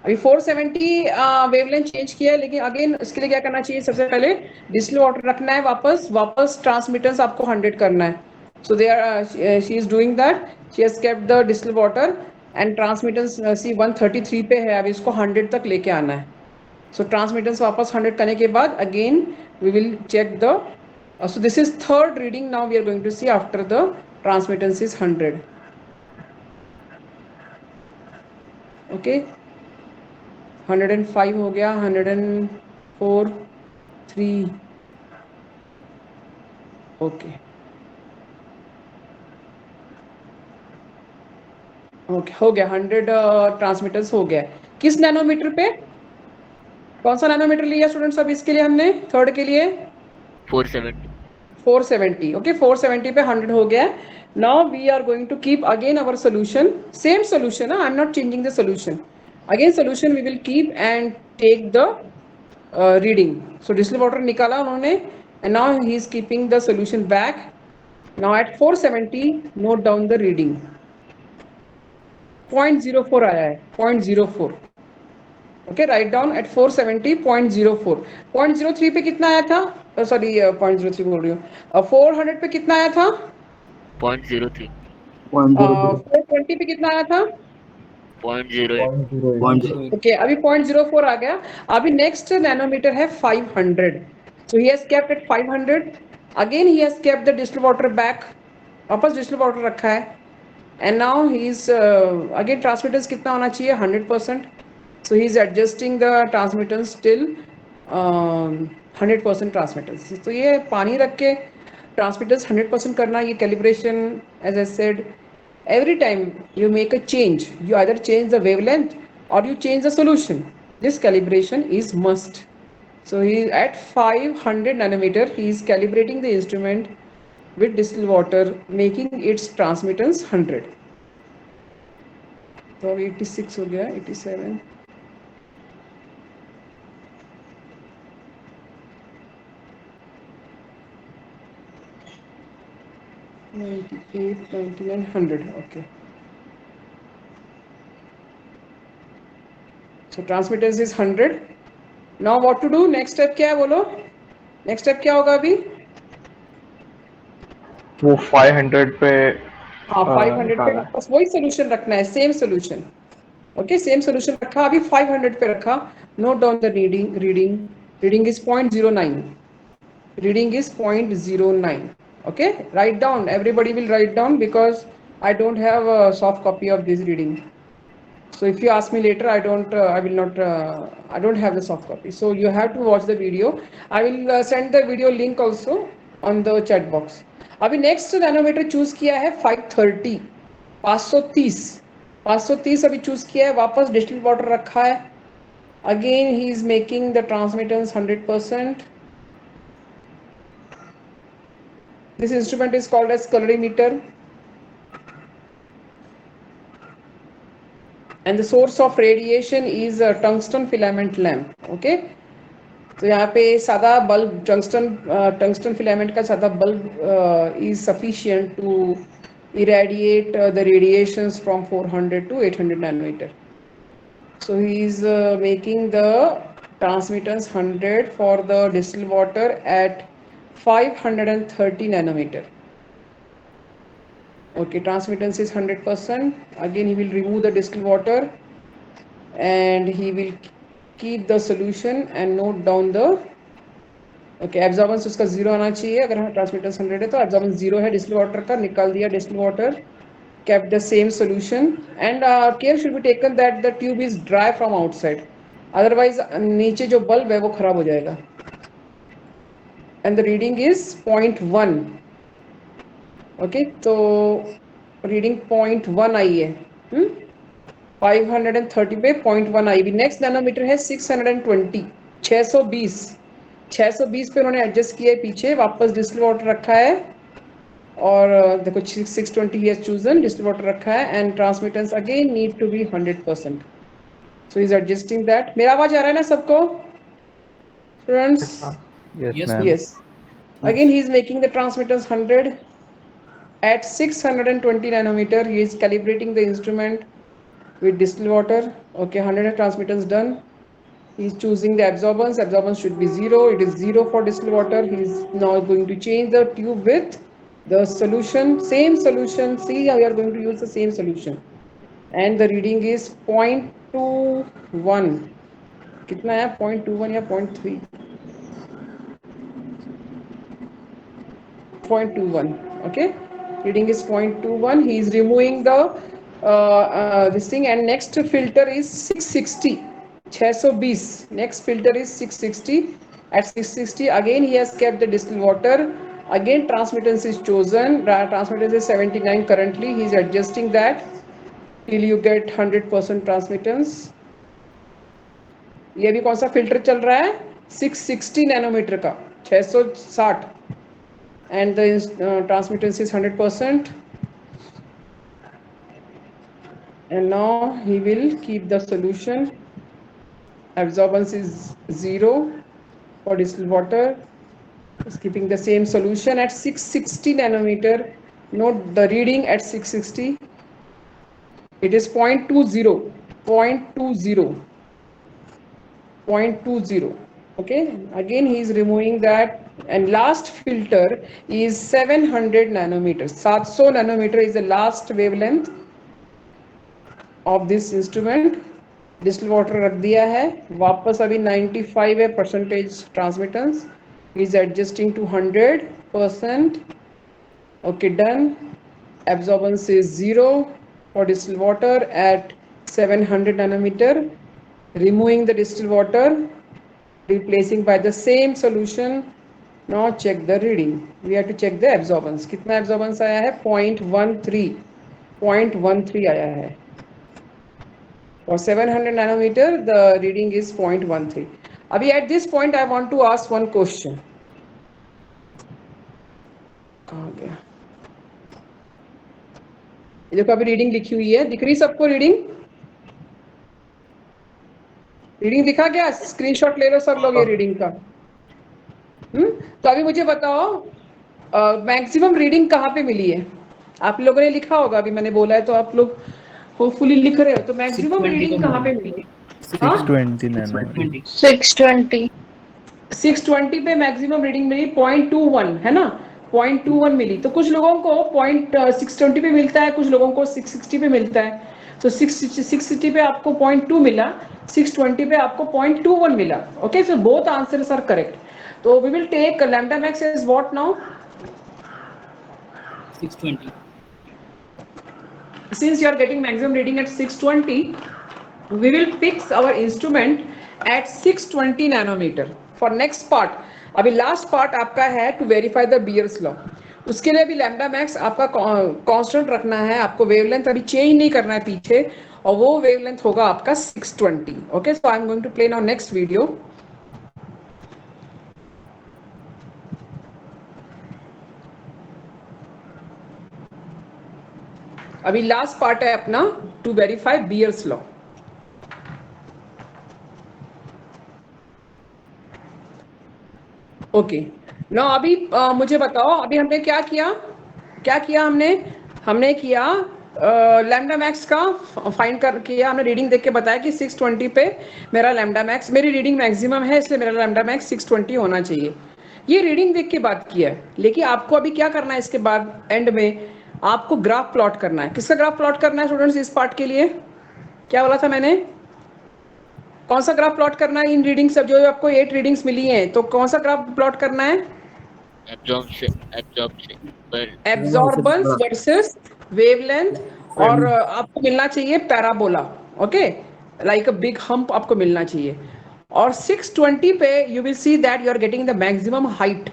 अभी 470 वेवलेंथ चेंज किया है, लेकिन अगेन इसके लिए क्या करना चाहिए, सबसे पहले डिस्टिल वाटर रखना है, वापस ट्रांसमिटेंस आपको 100 करना है, so they are she is doing that, she has kept the distilled water and transmittance सी 133 पे है, अभी इसको 100 तक लेके आना है, so transmittance वापस 100 करने के बाद again we will check the so this is third reading, now we are going to see after the transmittance is 100, okay, 105 हो गया, 104, 3, ओके, ओके हो गया, 100 ट्रांसमीटर्स हो गया, किस नैनोमीटर पे, कौन सा नैनोमीटर लिया स्टूडेंट्स, अब इसके लिए हमने थर्ड के लिए 470, ओके, 470 पे 100 हो गया, now we are going to keep again our solution, same solution, I am not changing the solution, again solution we will keep and take the reading, so distil water निकाला उन्होंने, and now he is keeping the solution back, now at 470 note down the reading, 0.04 आया है, 0.04, okay, write down eight 470 0.04, 0.03 पे कितना आया था, sorry 0.03 बोल रही हूँ, 400 पे कितना आया था, 0.03, 420 पे कितना आया था, 0.08, ओके, अभी 0.04 आ गया, अभी नेक्स्ट नैनोमीटर है 500, so he has kept at 500, again he has kept the distilled water back, वापस distilled water रखा है, and now he is again transmittance कितना होना चाहिए, 100%, so he is adjusting the transmittance till 100% transmittance, तो ये पानी रख के transmittance 100% करना, ये calibration, as I said, every time you make a change, you either change the wavelength or you change the solution, this calibration is must, so he is at 500 nanometer, he is calibrating the instrument with distilled water, making its transmittance 100, तो 86 हो गया, 87, 98, 99, 100. Okay. So transmittance is 100. Now what to do? Next step क्या है बोलो? Next step क्या होगा अभी? वो 500 पे हाँ 500 पे निकाला है। वापस वही सोल्यूशन रखना है, same solution. Okay, same solution रखा, अभी 500 पे रखा। Note down the reading is 0.09, reading is 0.09. Okay, write down, everybody will write down because I don't have a soft copy of this reading. So if you ask me later, I will not, I don't have the soft copy. So you have to watch the video. I will send the video link also on the chat box. अभी next nanometre choose किया है 530, 530 अभी choose किया है, वापस distilled water रखा है। Again he is making the transmittance 100%. This instrument is called as colorimeter. And the source of radiation is a tungsten filament lamp. Okay, तो यहाँ पे सादा बल्ब टंगस्टन फिलामेंट का सादा bulb is sufficient to irradiate the radiations from 400 to 800 nanometer. So he is making the transmittance 100 for the distilled water at 530 nanometer. Okay, transmittance is 100%. Again he will remove the distilled water and he will keep the solution and note down the, okay, absorbance उसका 0 आना चाहिए। अगर हाँ transmittance 100 है तो absorbance 0 है distilled water का, निकाल दिया distilled water, kept the same solution and care should be taken that the tube is dry from outside, otherwise नीचे जो bulb है वो खराब हो जाएगा। And the reading is 0.1. Okay, तो reading 0.1 आई है। 530 पे 0.1 आई भी। नेक्स्ट नैनोमीटर है 620, 620 पे उन्होंने एडजस्ट किया है पीछे, वापस डिस्टिल्ड वाटर रखा है और देखो 620 he has chosen, distilled water रखा है and transmittance again need to be 100%. So is adjusting that. मेरा आवाज आ रहा है ना सबको students? Yes, ma'am. Yes. Again he is making the transmittance 100 at 620 nanometer. He is calibrating the instrument with distilled water. Okay, 100 transmittance done. He is choosing the absorbance. Absorbance should be 0. It is 0 for distilled water. He is now going to change the tube with the solution, same solution. See, we are going to use the same solution. And the reading is 0.21. कितना है? 0.21 या 0.3? 0.21. Okay, reading is 0.21. He is removing the this thing and next filter is 660, 620. Next filter is 660. At 660 again he has kept the distilled water. Again transmittance is chosen. Transmittance is 79 currently. He is adjusting that till you get 100% transmittance. ये भी कौन सा filter चल रहा है? 660 nanometre का, 660 and the transmittance is 100%. And now he will keep the solution. Absorbance is 0 for distilled water. Is keeping the same solution at 660 nanometer. Note the reading at 660. It is 0.20, 0.20. Okay, again he is removing that and last filter is 700 nanometers. 700 nanometer is the last wavelength of this instrument. Distil water रख दिया है, वापस अभी 95 है percentage transmittance. Is adjusting to 100%. Okay, done. Absorbance is 0 for distilled water at 700 nanometer. Removing the distilled water, replacing by the same solution. Now check the reading. We have to check the absorbance. कितना absorbance आया है? 0.13 आया है. For 700 nanometer, the reading is 0.13. अभी at this point, I want to ask one question. कहाँ गया? ये देखो अभी रीडिंग लिखी हुई है, दिख रही सबको रीडिंग? रीडिंग दिखा क्या? स्क्रीनशॉट ले लो सब लोग ये रीडिंग का. तो अभी मुझे बताओ, मैक्सिमम रीडिंग कहाँ पे मिली है? आप लोगों ने लिखा होगा, अभी मैंने बोला है तो आप लोग होपफुली लिख रहे हो। तो मैक्सिमम 620 रीडिंग का कहाँ पे मिली। मिली? हाँ 620 नैनो। 620 620 पे मैक्सिमम रीडिंग मिली 0.21 है ना, 0.21 मिली। तो कुछ लोगों को 620 पे मिलता है, कुछ लोगों को 660 पे मिलता है। तो 660 पे आपको 0.2 मिला, 620 पे आपको 0.21 मिला। Okay, so both answers are correct. तो we will take lambda max is what now? 620. Since you are getting maximum reading at 620, we will fix our instrument at 620 nanometer for next part. अभी last part आपका है to verify the Beer's law. उसके लिए अभी lambda max आपका constant रखना है, आपको वेवलेंथ अभी चेंज नहीं करना है पीछे, और वो वेवलेंथ होगा आपका 620। Okay, so I am going to play now next video. अभी लास्ट पार्ट है अपना to verify Beer's law. Okay, now अभी मुझे बताओ, अभी हमने क्या किया हमने किया लैम्डा मैक्स का फाइंड कर किया, हमने रीडिंग देख के बताया कि 620 पे मेरा लैम्डा मैक्स, मेरी रीडिंग मैक्सिमम है, इसलिए मेरा लैम्डा मैक्स 620 होना चाहिए। ये रीडिंग देख के बात किया है, लेकिन आपको अभी क्या करना है, इसके बाद एंड में आपको ग्राफ प्लॉट करना है। किसका ग्राफ प्लॉट करना है स्टूडेंट्स इस पार्ट के लिए? क्या बोला था मैंने? कौन सा ग्राफ प्लॉट करना है इन रीडिंग्स? अब जो आपको 8 रीडिंग्स मिली हैं, तो कौन सा ग्राफ प्लॉट करना है? एब्जॉर्बेंस वर्सेस वेवलेंथ, और आपको मिलना चाहिए parabola. Okay, like a big hump आपको मिलना चाहिए। और 620 पे you will see that you are getting the maximum height,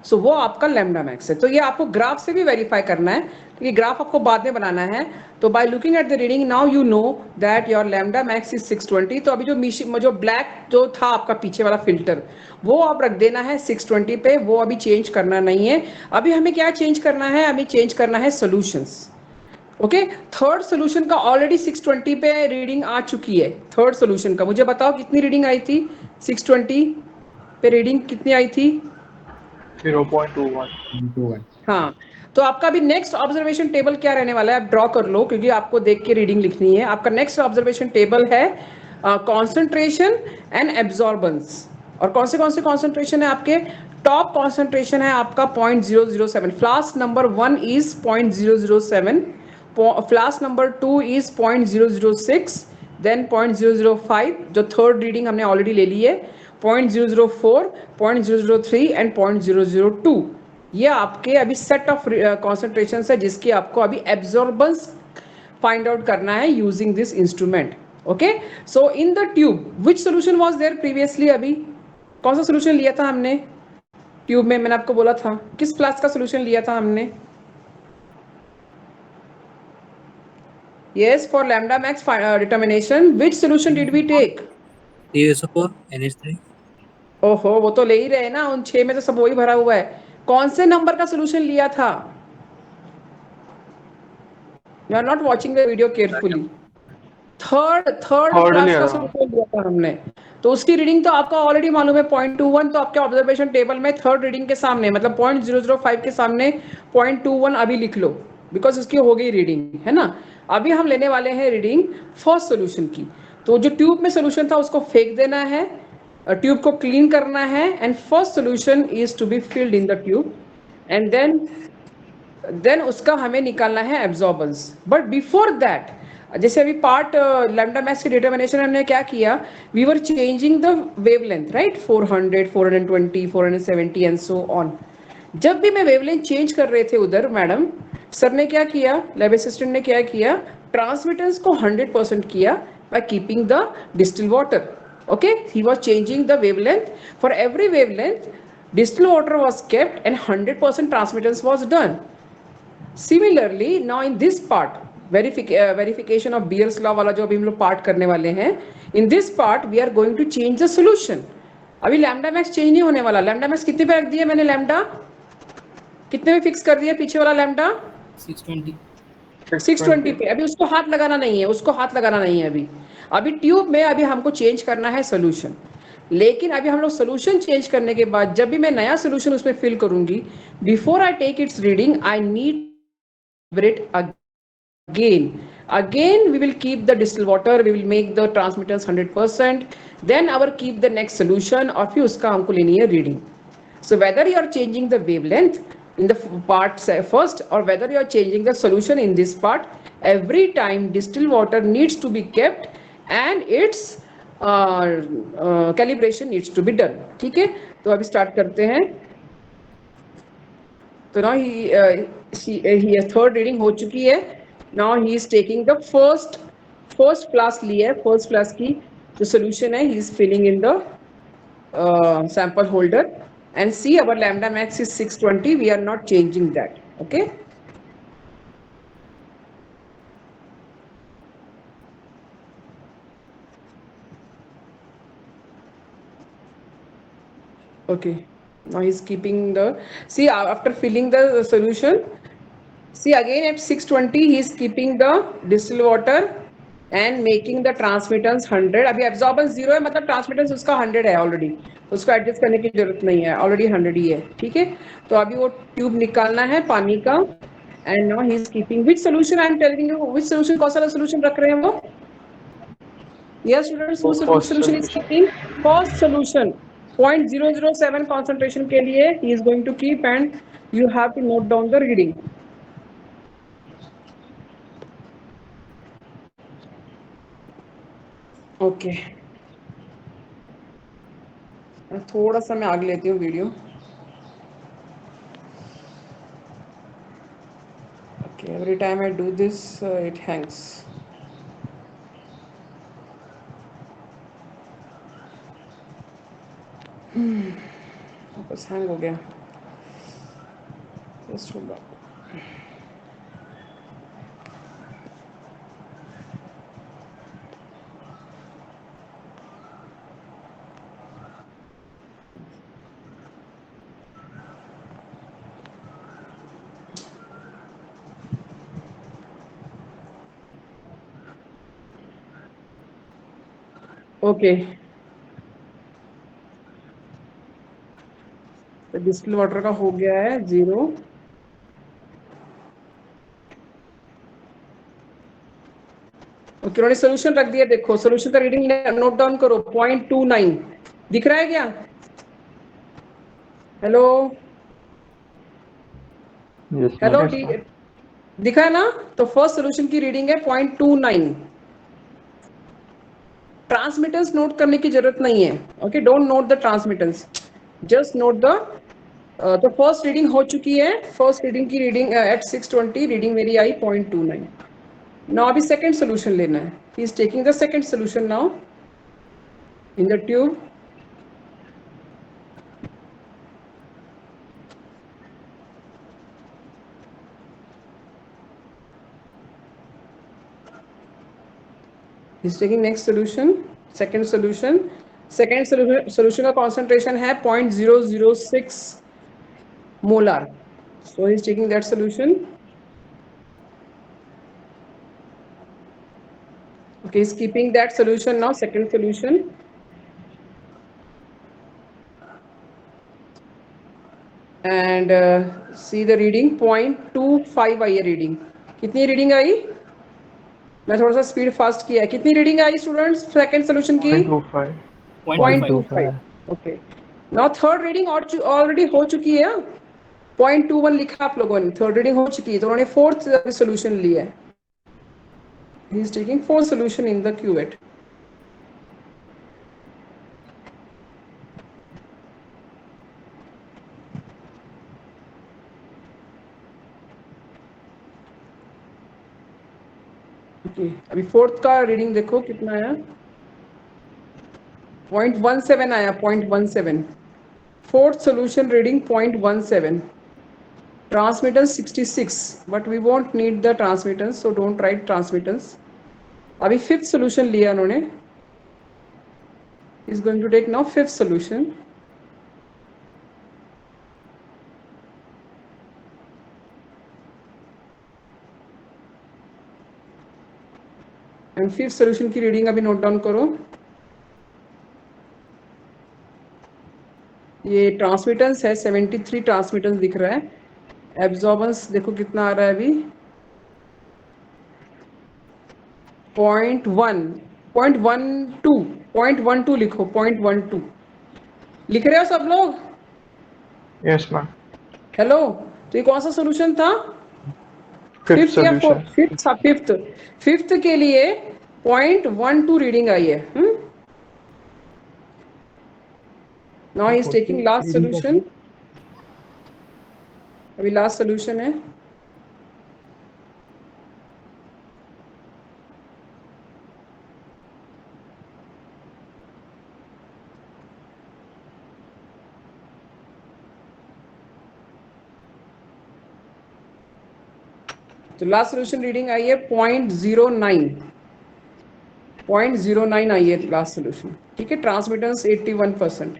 so वो आपका लैम्डा मैक्स है। तो ये आपको ग्राफ से भी वेरीफाई करना है, क्योंकि ग्राफ आपको बाद में बनाना है। तो by looking at the reading now you know that your lambda max is 620। तो अभी जो ब्लैक जो था आपका पीछे वाला फिल्टर, वो आप रख देना है 620 पे, वो अभी चेंज करना नहीं है। अभी हमें क्या चेंज करना है? अभी चेंज करना है सोल्यूशंस। ओके, थर्ड सोल्यूशन का ऑलरेडी 620 पे रीडिंग आ चुकी है। थर्ड सोल्यूशन का मुझे बताओ कितनी रीडिंग आई थी? 620 पे रीडिंग कितनी आई थी? 0.21। हाँ, तो आपका अभी नेक्स्ट ऑब्जर्वेशन टेबल क्या रहने वाला है? आप ड्रॉ कर लो, क्योंकि आपको देख के रीडिंग लिखनी है। आपका नेक्स्ट ऑब्जर्वेशन टेबल है कॉन्सेंट्रेशन एंड एब्जॉर्बेंस। और कौन से कॉन्सेंट्रेशन है आपके? टॉप कॉन्सेंट्रेशन है आपका 0.007, flask number 1 is 0.007, flask number 2 is 0.006, then 0.005, जो थर्ड रीडिंग हमने ऑलरेडी ले ली है, 0.004, 0.003 एंड 0.002। ये आपके अभी सेट ऑफ कॉन्सेंट्रेशन है, जिसकी आपको अभी एब्जॉर्बेंस फाइंड आउट करना है using this instrument. Okay, so in the tube which solution was there previously? अभी कौन सा सोल्यूशन लिया था हमने ट्यूब में? मैंने आपको बोला था किस फ्लास्क का सोल्यूशन लिया था हमने? Yes, for lambda max determination, which solution did we take? TaSO4 NH3। ओहो, वो तो ले ही रहे ना, उन 6 में तो सब वही भरा हुआ है। कौन से नंबर का सोल्यूशन लिया था? You are not watching the video carefully. Third class का सोल्यूशन लिया था हमने, तो उसकी रीडिंग तो आपका ऑलरेडी मालूम है 0.21। तो आपके ऑब्जर्वेशन टेबल में थर्ड रीडिंग के सामने, मतलब 0.005 के सामने 0.21 अभी लिख लो, बिकॉज उसकी हो गई रीडिंग, है ना। अभी हम लेने वाले हैं रीडिंग फर्स्ट सोल्यूशन की। तो जो ट्यूब में सोल्यूशन था उसको फेंक देना है, ट्यूब को क्लीन करना है, and first solution is to be filled in the tube, and then उसका हमें निकालना है एब्जॉर्बेंस। बट बिफोर दैट, जैसे अभी पार्ट लैम्डा मैक्स की डिटर्मिनेशन हमने क्या किया, we were changing the wavelength, right, 400, 420, 470 and so on. जब भी मैं वेवलेंथ चेंज कर रहे थे उधर, मैडम सर ने क्या किया, लैब असिस्टेंट ने क्या किया, ट्रांसमिटेंस को 100% किया by keeping the distil water. Okay, he was changing the wavelength, for every wavelength distil water was kept and 100% transmittance was done. Similarly now in this part, verification of Beer's law वाला जो अभी हम लोग part करने वाले हैं, in this part we are going to change the solution. अभी lambda max change नहीं होने वाला। लैम्डा मैक्स कितने पे रख दिया मैंने? लैम्डा कितने में फिक्स कर दिया? पीछे वाला लैम्डा 620 पे। अभी उसको हाथ लगाना नहीं है, उसको हाथ लगाना नहीं है। अभी ट्यूब में अभी हमको चेंज करना है सोल्यूशन। लेकिन अभी हम लोग सोल्यूशन चेंज करने के बाद जब भी मैं नया सोल्यूशन उसमें फिल करूंगी, before I take its reading I need it again we will keep the distilled water, we will make the transmittance 100%, then our keep the next solution और फिर उसका हमको लेनी है reading. So whether you are changing the wavelength in the part first or whether you are changing the solution in this part, every time distilled water needs to be kept and its calibration needs to be done. ठीक है, तो अभी start करते हैं. तो now he third reading हो चुकी है. Now he is taking the first flask ली है, first flask की जो solution है he is filling in the sample holder and see our lambda max is 620. We are not changing that. Okay. Okay. Now he is keeping the, see after filling the solution, see again at 620 he is keeping the distilled water and making the transmittance 100. अभी absorbance 0 है, मतलब transmittance उसका 100 है already, उसको adjust करने की जरूरत नहीं है, already 100 ही है. ठीक है, तो अभी वो ट्यूब निकालना है पानी का. and now he is keeping which solution I am telling you, which solution, कौन सा solution रख रहे हैं वो? Yes students, which solution is keeping? First solution 0.007 concentration के लिए he is going to keep and you have to note down the reading. Okay थोड़ा सा मैं आगे लेती हूँ video. Okay, every time I do this it Hanks. बस hang हो गया. Just hold on. ओके, तो डिस्टिल वाटर का हो गया है 0. ओके, उन्होंने सोल्यूशन रख दिया. देखो सोल्यूशन का रीडिंग नोट डाउन करो. 0.29 दिख रहा है क्या? हेलो हेलो, दिखा है ना? तो फर्स्ट सोल्यूशन की रीडिंग है 0.29. ट्रांसमिटेंस नोट करने की जरूरत नहीं है. Okay, don't note the transmittance, just note the. तो फर्स्ट रीडिंग हो चुकी है. फर्स्ट रीडिंग की रीडिंग एट 620 रीडिंग मेरी आई 0.29. नाउ अभी सेकंड सोल्यूशन लेना है. He is taking the second solution now in the tube. He's taking next solution, second solution. Second solution का concentration है 0.006 molar. So he's taking that solution. Okay, he's keeping that solution now, second solution. And see the reading 0.25 आई है reading. कितनी reading I? मैं थोड़ा सा speed fast किया है. कितनी reading I students second solution की? 0.25. Okay, now third reading already हो चुकी है. 0.21 लिखा आप लोगों ने, थर्ड रीडिंग हो चुकी है. तो उन्होंने फोर्थ सोल्यूशन लिया है. He is taking fourth solution in the cuvette. अभी फोर्थ का रीडिंग देखो कितना आया. 0.17 आया. 0.17. Fourth solution reading 0.17. Transmittance 66, but we won't need the transmittance, so don't write transmittance. अभी फिफ्थ सोल्यूशन लिया उन्होंने. Is going to take now fifth solution. And fifth solution की रीडिंग अभी नोट डाउन करो. ये ट्रांसमिटेंस है 73 ट्रांसमिटेंस दिख रहा है. एब्जॉर्बेंस देखो कितना आ रहा है अभी 0.12 लिखो 0.12 लिख रहे हो सब लोग? Yes ma'am. हेलो, तो ये कौन सा सोल्यूशन था? फिफ्थ या सॉल्यूशन. फिफ्थ के लिए 0.12 रीडिंग आई है. Now he is taking last solution. अभी लास्ट सोल्यूशन है. तो लास्ट सोल्यूशन रीडिंग आई है 0.09 आई है लास्ट सोल्यूशन. ठीक है, ट्रांसमिटेंस 81%.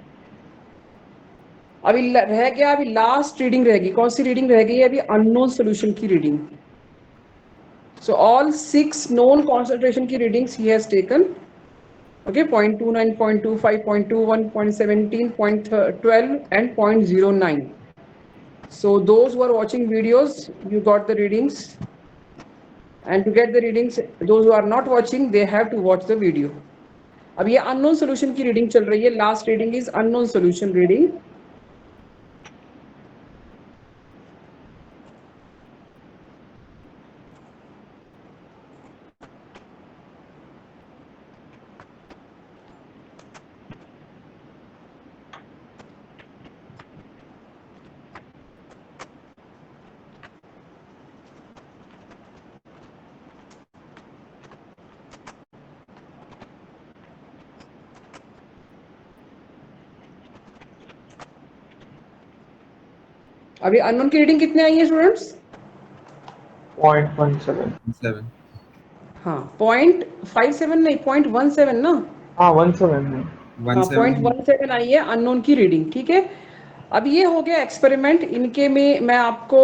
अभी रह गया, अभी लास्ट रीडिंग रहेगी. कौन सी रीडिंग रह गई है अभी? अननोन सोल्यूशन की reading. So all 6 known concentration की रीडिंग्स ही has taken. Okay, 0.29, 0.25, 0.21, 0.17, 0.12 and 0.09. So those who are watching videos, you got the readings. And to get the readings, those who are not watching, they have to watch the video. अब ये unknown solution की reading चल रही है. Last reading is unknown solution reading. अभी unknown की reading कितने आई है स्टूडेंट्स? 0.17. हाँ, 0.57 नहीं, 0.17 ना. हाँ 17 है. हाँ, 0.17 आई है unknown की reading. ठीक है, अब ये हो गया एक्सपेरिमेंट. इनके में मैं आपको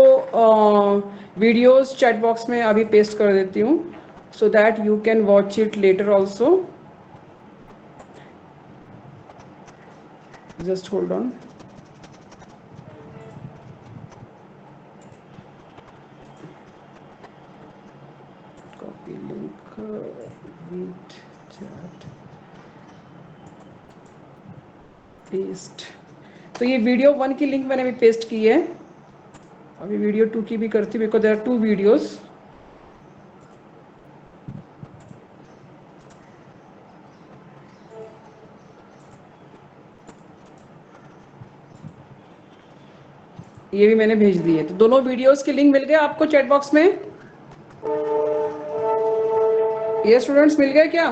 वीडियोस चैट बॉक्स में अभी पेस्ट कर देती हूँ, so that you can watch it later also. Just hold on. Copy link, read chat, paste. तो ये वीडियो 1 की लिंक मैंने अभी पेस्ट की है. अभी वीडियो 2 की भी करती हूँ, बिकॉज देयर आर 2 वीडियोस. ये भी मैंने भेज दी है. तो दोनों वीडियोस के लिंक मिल गए आपको चैट बॉक्स में? ये स्टूडेंट्स मिल गए क्या?